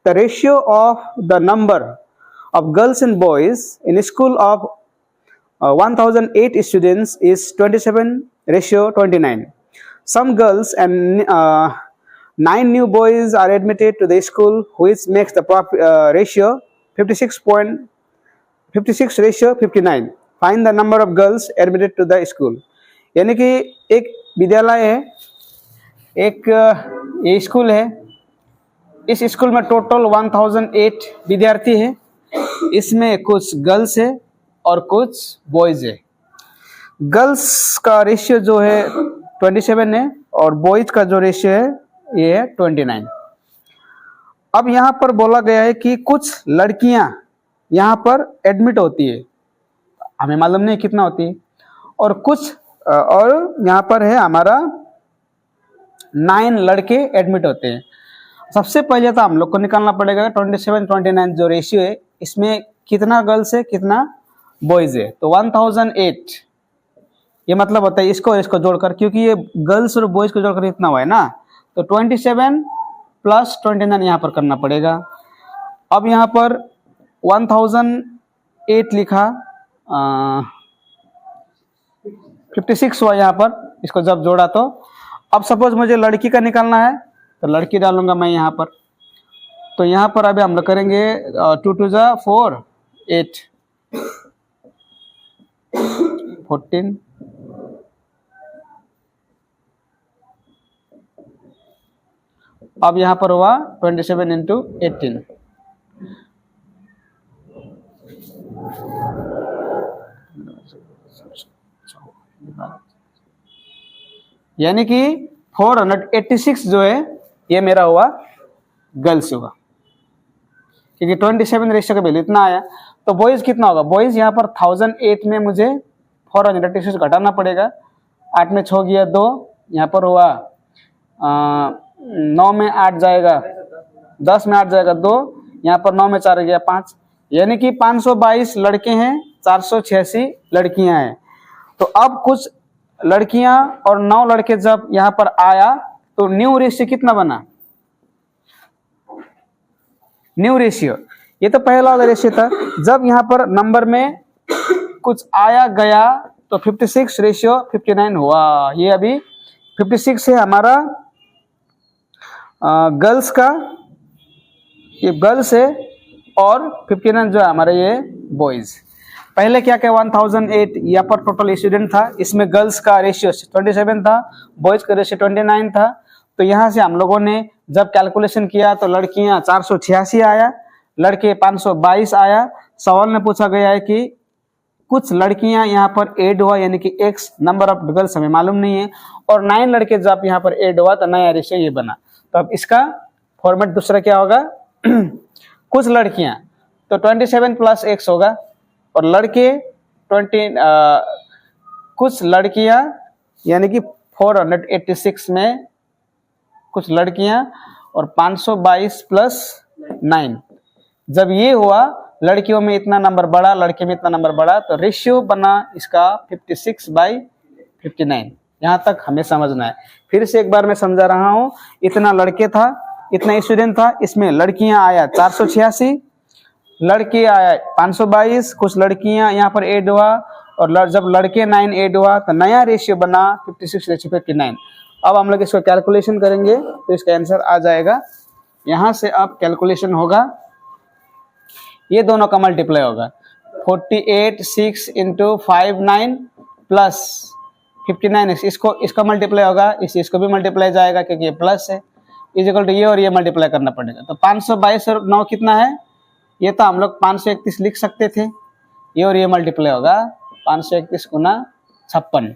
the ratio of the number of girls and boys in a school of 1008 students is 27:29. Some girls and 9 new boys are admitted to the school, which makes the ratio 56:59. Find the number of girls admitted to the school. यानी कि एक विद्यालय है, एक ये school है। इस school में टोटल 1008 विद्यार्थी है। इसमें कुछ गर्ल्स है और कुछ बॉयज है। गर्ल्स का रेशियो जो है 27 है और बॉयज का जो रेशियो है ये है 29। अब यहाँ पर बोला गया है कि कुछ लड़कियां यहाँ पर एडमिट होती है, हमें मालूम नहीं कितना होती है, और यहाँ पर है हमारा 9 लड़के एडमिट होते हैं। सबसे पहले तो हम लोग को निकालना पड़ेगा 27-29 जो रेशियो है, इसमें कितना गर्ल्स है कितना बॉयज है। तो 1008 ये मतलब होता है इसको और इसको जोड़कर, क्योंकि ये गर्ल्स और बॉयज को जोड़कर इतना हुआ है ना, तो 27 + 29 यहाँ पर करना पड़ेगा। अब यहाँ पर 1008 लिखा, 56 हुआ यहाँ पर, इसको जब जोड़ा तो अब सपोज मुझे लड़की का निकालना है तो लड़की डालूंगा मैं यहाँ पर। तो यहाँ पर अभी हम लोग करेंगे 2 × 2 = 4, 8, 14, अब यहाँ पर हुआ 27 × 18, यानी कि 486 जो है ये मेरा हुआ गर्ल्स होगा, क्योंकि 27 रेशियो का वैल्यू इतना आया। तो बॉयज कितना होगा? बॉयज यहाँ पर 1008 में मुझे 486 घटाना पड़ेगा। 8 में 6 गया 2, यहाँ पर हुआ 9 में 8 जाएगा 10 में 8 जाएगा 2, यहाँ पर 9 में 4 गया 5, यानी कि 522 लड़के हैं, 486 लड़कियां हैं। तो अब कुछ लड़कियां और 9 लड़के जब यहाँ पर आया तो न्यू रेशियो कितना बना? न्यू रेशियो ये तो पहला वाला रेशियो था। जब यहाँ पर नंबर में कुछ आया गया तो 56:59 हुआ। ये अभी 56 है हमारा गर्ल्स का, ये गर्ल्स है, और 59 जो है हमारा ये बॉयज। पहले क्या क्या 1008 यहाँ पर टोटल स्टूडेंट था, इसमें गर्ल्स का रेशियो 27 था, बॉयज का रेशियो 29 था। तो यहाँ से हम लोगों ने जब कैलकुलेशन किया तो लड़कियां 486 आया, लड़के 522 आया। सवाल में पूछा गया है कि कुछ लड़कियां यहाँ पर ऐड हुआ, यानी कि x नंबर ऑफ गर्ल्स हमें मालूम नहीं है, और 9 लड़के जब यहाँ पर ऐड हुआ तो नया रेशियो ये बना। तो अब इसका फॉर्मेट दूसरा क्या होगा? कुछ लड़कियां तो 27 + x होगा, और लड़के 20 कुछ लड़कियां यानी कि 486 में कुछ लड़कियां और 522 + 9। जब ये हुआ लड़कियों में इतना नंबर बढ़ा, लड़के में इतना नंबर बढ़ा, तो रेशियो बना इसका 56/59। यहाँ तक हमें समझना है। फिर से एक बार मैं समझा रहा हूँ। इतना लड़के था, इतना स्टूडेंट था, इसमें लड़कियां आया 486, लड़के आया 522, कुछ लड़कियां यहाँ पर ऐड हुआ, और जब लड़के 9 ऐड हुआ तो नया रेशियो बना 56/59। अब हम लोग इसको कैलकुलेशन करेंगे तो इसका आंसर आ जाएगा। यहाँ से अब कैलकुलेशन होगा, ये दोनों का मल्टीप्लाई होगा 48(6) × 59 + 59, इसका मल्टीप्लाई होगा, इसको भी मल्टीप्लाई जाएगा क्योंकि ये प्लस है, इक्वल टू ये और ये मल्टीप्लाई करना पड़ेगा। तो 522 और 9 कितना है? ये तो हम लोग 531 लिख सकते थे, ये और ये मल्टीप्लाई होगा 531 × 56।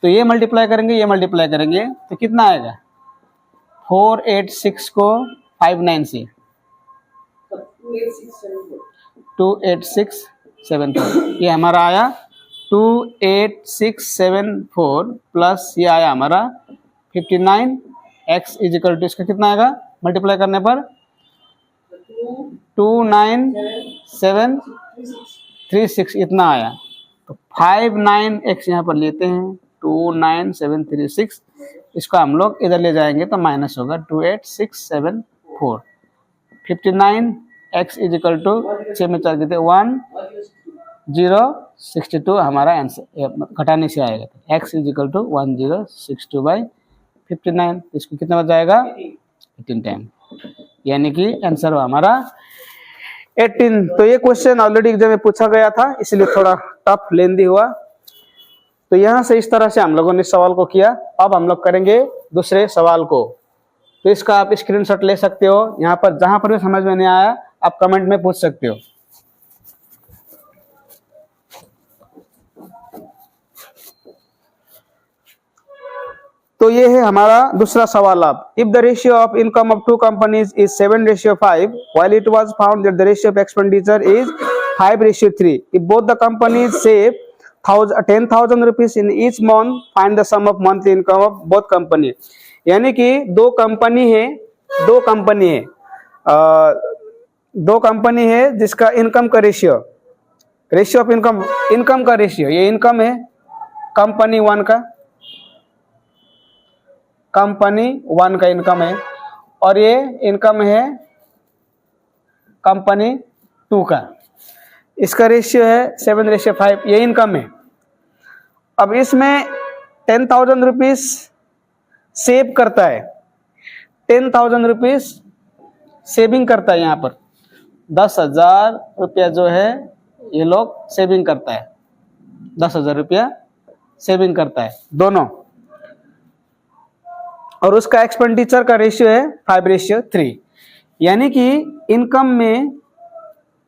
तो ये मल्टीप्लाई करेंगे, ये मल्टीप्लाई करेंगे तो कितना आएगा? 486 को 59 से 28674, ये हमारा आया 28674 प्लस ये आया हमारा 59। x इजिकल टू इसका कितना आएगा मल्टीप्लाई करने पर? 29736 इतना आया। तो 59x यहाँ पर लेते हैं, 29736, इसको हम लोग इधर ले जाएंगे तो माइनस होगा 28674। 59, x इज इक्वल टू 6 में 4 कितने 1062 हमारा आंसर घटाने से आएगा। x इज इक्वल टू 1062/59, इसको कितना बच जाएगा 18 टाइम, यानी कि आंसर हो हमारा 18। तो ये क्वेश्चन ऑलरेडी एग्जाम में पूछा गया था, इसलिए थोड़ा टफ लेंदी हुआ। तो यहाँ से इस तरह से हम लोगों ने सवाल को किया। अब हम लोग करेंगे दूसरे सवाल को। तो इसका आप स्क्रीनशॉट ले सकते हो। यहाँ पर जहां पर भी समझ में नहीं आया आप कमेंट में पूछ सकते हो। तो ये है हमारा दूसरा सवाल। अब if the ratio of income of two companies is 7:5 while it was found that the ratio of expenditure is 5:3, if both the companies save 10,000 rupees in each month, find the sum of monthly income of both company। यानी कि दो company है जिसका income का ratio of income का ratio, ये income है company one का इनकम है, और ये इनकम है कंपनी टू का। इसका रेशियो है 7:5, ये इनकम है। अब इसमें 10,000 रुपीज सेव करता है, 10,000 रुपीज सेविंग करता है। यहाँ पर 10,000 रुपया जो है ये लोग सेविंग करता है, 10,000 रुपया सेविंग करता है दोनों, और उसका एक्सपेंडिचर का रेशियो है 5:3। यानी कि इनकम में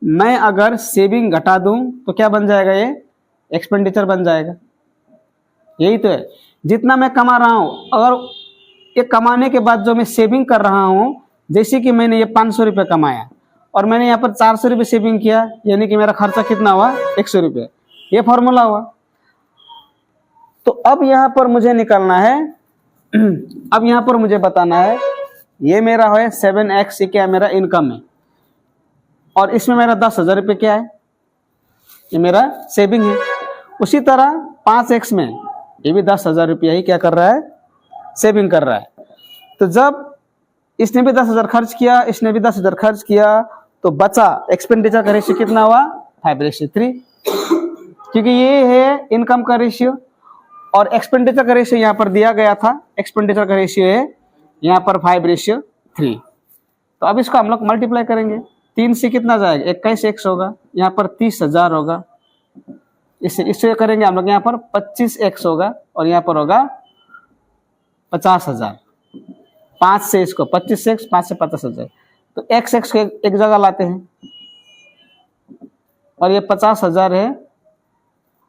मैं अगर सेविंग घटा दूं तो क्या बन जाएगा, ये एक्सपेंडिचर बन जाएगा। यही तो है, जितना मैं कमा रहा हूं अगर ये कमाने के बाद जो मैं सेविंग कर रहा हूं, जैसे कि मैंने ये 500 रुपये कमाया और मैंने यहाँ पर 400 रुपये सेविंग किया, यानी कि मेरा खर्चा कितना हुआ 100 रुपये, ये फॉर्मूला हुआ। तो अब यहाँ पर मुझे निकालना है, अब यहाँ पर मुझे बताना है ये मेरा है 7x, क्या मेरा इनकम है, और इसमें मेरा 10,000 रुपये क्या है, ये मेरा सेविंग है। उसी तरह 5x में ये भी 10,000 रुपया ही क्या कर रहा है, सेविंग कर रहा है। तो जब इसने भी 10,000 खर्च किया, इसने भी 10,000 खर्च किया, तो बचा एक्सपेंडिचर का रेशियो कितना हुआ 5:3, क्योंकि ये है इनकम का रेशियो और एक्सपेंडिचर का रेशियो यहाँ पर दिया गया था। एक्सपेंडिचर का रेशियो है यहाँ पर 5:3। तो अब इसको हम लोग मल्टीप्लाई करेंगे, 3 से कितना जाएगा 21x होगा, यहाँ पर 30,000 होगा, इससे करेंगे हम लोग यहाँ पर 25x होगा, और यहाँ पर होगा 50,000। 5 से इसको 25x, 5 से 50,000, तो x को एक जगह लाते हैं, और ये 50,000 है,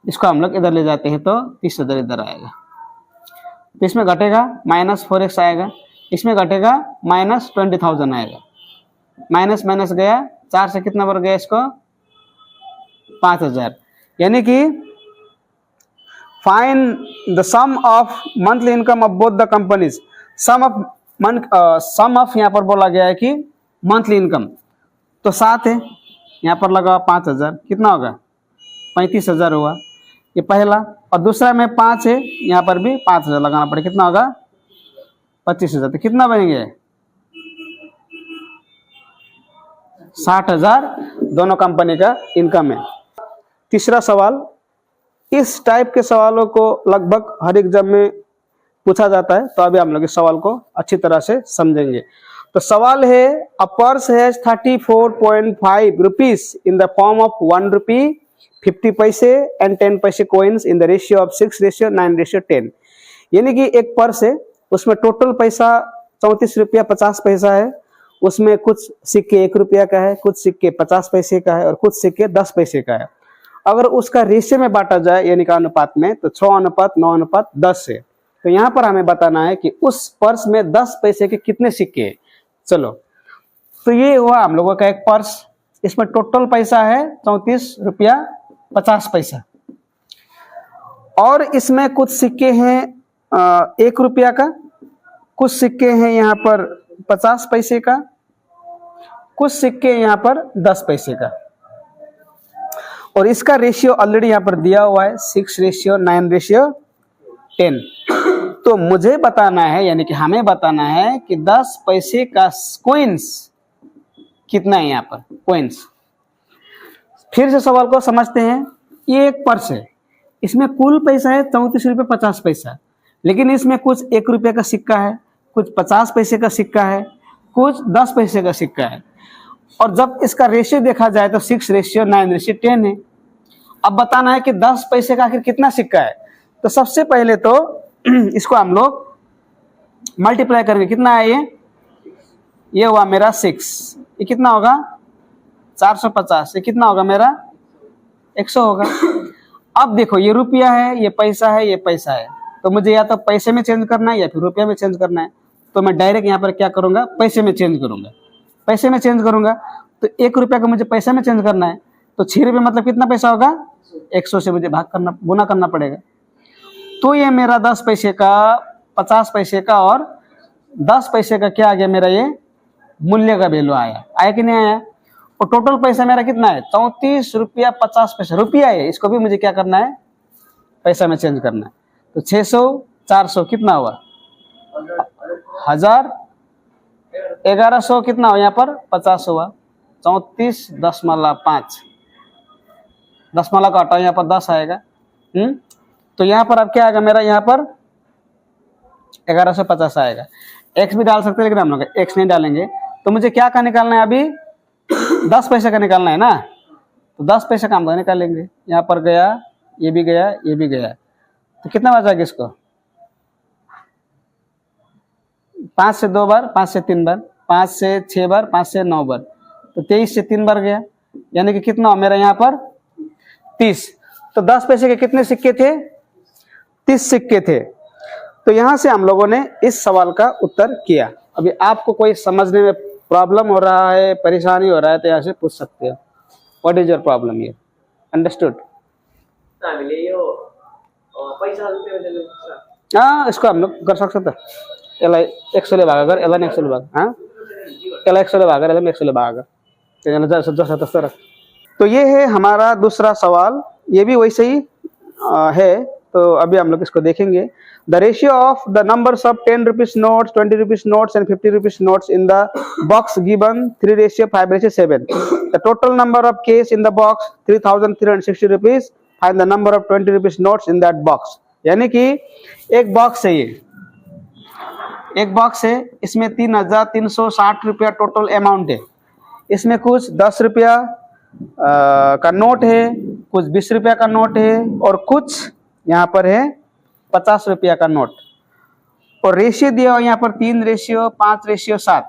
इसको हम लोग इधर ले जाते हैं तो 30,000 इधर आएगा। तो इसमें घटेगा -4x आएगा, इसमें घटेगा -20,000 आएगा। माइनस माइनस गया, 4 से कितना बढ़ गया इसको 5,000। यानी कि find the sum of monthly income of both the companies. Sum of यहाँ पर बोला गया है कि मंथली इनकम, तो 7 है, यहाँ पर लगा 5,000, कितना होगा 35,000 हुआ, ये पहला। और दूसरा में 5 है, यहाँ पर भी 5,000 लगाना पड़े, कितना होगा 25,000। तो कितना बनेंगे 60,000 दोनों कंपनी का इनकम है। तीसरा सवाल, इस टाइप के सवालों को लगभग हर एग्जाम में पूछा जाता है, तो अभी हम लोग इस सवाल को अच्छी तरह से समझेंगे। तो सवाल है, a purse has 34.5 rupees in the form of 1 रुपी 50 पैसे एंड 10 पैसे coins in the ratio of 6:9:10। यानी कि एक पर्स है, उसमें टोटल पैसा 34 रुपया 50 पैसा है, उसमें कुछ सिक्के 1 रुपया का है, कुछ सिक्के 50 पैसे का है, और कुछ सिक्के 10 पैसे का है। अगर उसका रेशियो में बांटा जाए यानी कि अनुपात में, तो 6:9:10 है। तो यहाँ पर हमें बताना है कि उस पर्स में 10 पैसे के कितने सिक्के हैं। चलो, तो ये हुआ हम लोगों का एक पर्स, इसमें टोटल पैसा है 34 रुपया 50 पैसा, और इसमें कुछ सिक्के हैं 1 रुपया का, कुछ सिक्के हैं यहाँ पर 50 पैसे का, कुछ सिक्के यहाँ पर 10 पैसे का, और इसका रेशियो ऑलरेडी यहाँ पर दिया हुआ है 6:9:10। तो मुझे बताना है, यानी कि हमें बताना है कि 10 पैसे का कॉइन्स कितना है यहाँ पर कॉइन्स। फिर से सवाल को समझते हैं। ये एक पर्स है, इसमें कुल पैसा है 34 रुपये 50 पैसा, लेकिन इसमें कुछ 1 रुपये का सिक्का है, कुछ 50 पैसे का सिक्का है, कुछ 10 पैसे का सिक्का है। और जब इसका रेशियो देखा जाए तो 6:9:10 है। अब बताना है कि 10 पैसे का आखिर कितना सिक्का है। तो सबसे पहले तो इसको हम लोग मल्टीप्लाई करेंगे। कितना है ये हुआ मेरा 6, ये कितना होगा 450, ये कितना होगा मेरा 100 होगा। अब देखो ये रुपया है, ये पैसा है, ये पैसा है, तो मुझे या तो पैसे में चेंज करना है या फिर रुपये में चेंज करना है। तो मैं डायरेक्ट यहाँ पर क्या करूंगा, पैसे में चेंज करूंगा। पैसे में चेंज करूंगा तो 1 रुपया को मुझे पैसे में चेंज करना है, तो 6 रुपये मतलब कितना पैसा होगा 100 से मुझे गुना करना पड़ेगा। तो ये मेरा 10 पैसे का, 50 पैसे का और 10 पैसे का क्या आ गया, मेरा ये मूल्य का वैल्यू आया कि नहीं आया। और टोटल पैसा मेरा कितना है 34 रुपया 50 पैसा, रुपया है, इसको भी मुझे क्या करना है पैसा में चेंज करना है। तो 600 400 कितना हुआ 1000, 1100 कितना हुआ यहाँ पर 50 हुआ, 34.5, 10 का हटाओ यहाँ पर 10 आएगा। तो यहाँ पर अब क्या आएगा मेरा, यहाँ पर 1150 आएगा। एक्स भी डाल सकते हैं लेकिन हम लोग एक्स नहीं डालेंगे। तो मुझे क्या का निकालना है अभी 10 पैसे का निकालना है ना, तो 10 पैसे का हम लोग निकालेंगे। यहाँ पर गया, ये भी गया, ये भी गया, तो कितना बचा इसको 5 से 2 बार, 5 से 3 बार, 5 से 6 बार, 5 से 9 बार, तो 23 से 3 बार गया, यानी कि कितना हो मेरा यहाँ पर 30। तो 10 पैसे के कितने सिक्के थे 30 सिक्के थे। तो यहां से हम लोगों ने इस सवाल का उत्तर किया। अभी आपको कोई समझने में प्रॉब्लम हो रहा है, परेशानी हो रहा है, तो यहाँ से पूछ सकते हो what is your problem here, understood. हाँ इसको हम लोग कर सकते एला 100 ले भागा कर, एला 100 ले भागा, हाँ एला 100 ले भागा, एला 100 ले भागा, तो ये है हमारा दूसरा सवाल, ये भी वैसे ही है। तो अभी हम लोग इसको देखेंगे। The ratio of the numbers of 10 rupees notes, 20 rupees notes and 50 rupees notes in the box given 3:5:7। The total number of case in the box 3360 rupees. Find the number of 20 rupees notes in that box. यानी कि एक box है, ये एक box है, इसमें 3360 रुपया total amount है। इसमें कुछ 10 रुपया का नोट है, कुछ 20 रुपया का नोट है और कुछ यहाँ पर है 50 रुपया का नोट। और रेशियो दिया हुआ यहाँ पर 3:5:7।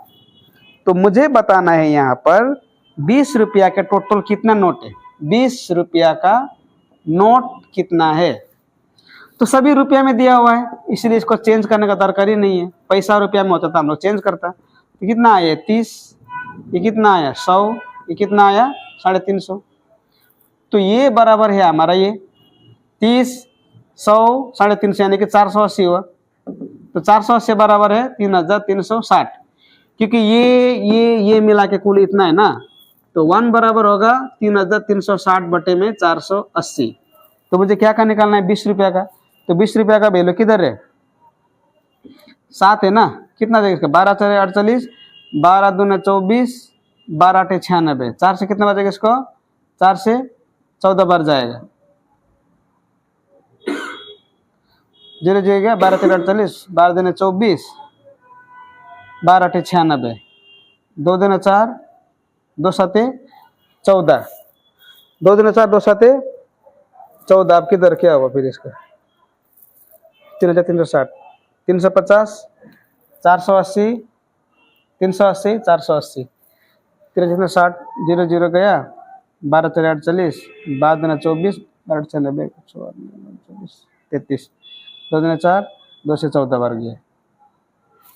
तो मुझे बताना है यहाँ पर 20 रुपया के टोटल कितना नोट है, 20 रुपया का नोट कितना है। तो सभी रुपया में दिया हुआ है, इसलिए इसको चेंज करने का दरकार ही नहीं है। पैसा रुपया में होता था हम लोग चेंज करता। तो कितना आया 30, ये कितना आया 100, ये कितना आया 350। तो ये बराबर है हमारा ये 30, 100, 350 यानी कि 480 हुआ। तो 480 बराबर है 3360, क्योंकि ये मिला के कुल इतना है ना। तो 1 बराबर होगा 3360 बटे में 480। तो मुझे क्या का निकालना है 20 रुपया का। तो 20 रुपया का वैल्यू किधर है 7 है ना, कितना देगा इसका 12 4 48, 12 दूना 24, 12 8 96, 4 से कितना बचेगा इसको 4 से 14 बार जाएगा, 0 0 गया, 12 3 48, 12 दूना 24, 12 8 96, 2 दूना 4, 2 7 14, 2 दूना 4, 2 7 14। अब किधर क्या हुआ फिर इसका 3,360, 350, 480, 380, 480, 360, 0 0 गया, 12 4 48, 12 दूना 24, 12 96, 33, 2 दूना 4, 2 से 14 बार गया।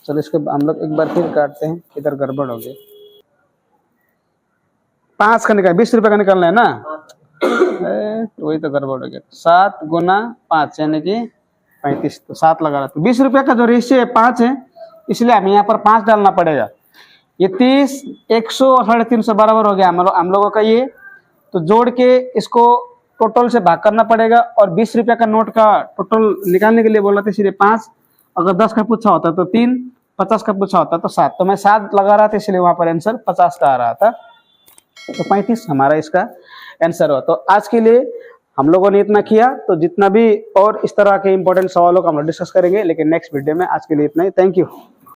चलो इसको हम लोग एक बार फिर काटते हैं, इधर गड़बड़ हो गई। 5 का निकाल 20 रुपये का निकालना है ना, तो वही तो गड़बड़ हो गया। 7 गुना 5 यानी कि 35, तो 7 लगा रहा। तो 20 रुपये का जो रेशियो है 5 है, इसलिए हमें यहाँ पर 5 डालना पड़ेगा। ये 30, 100 और 350 बराबर हो गया हम लोगों का ये। तो जोड़ के इसको टोटल से भाग करना पड़ेगा। और 20 रुपये का नोट का टोटल निकालने के लिए बोला था इसलिए 5, अगर 10 का पूछा होता तो 3, 50 का पूछा होता तो 7, तो मैं 7 लगा रहा था, इसलिए वहां पर आंसर 50 का आ रहा था। तो 35 हमारा इसका आंसर हो। तो आज के लिए हम लोगों ने इतना किया। तो जितना भी और इस तरह के इंपॉर्टेंट सवालों का हम लोग डिस्कस करेंगे, लेकिन नेक्स्ट वीडियो में। आज के लिए इतना ही। Thank you.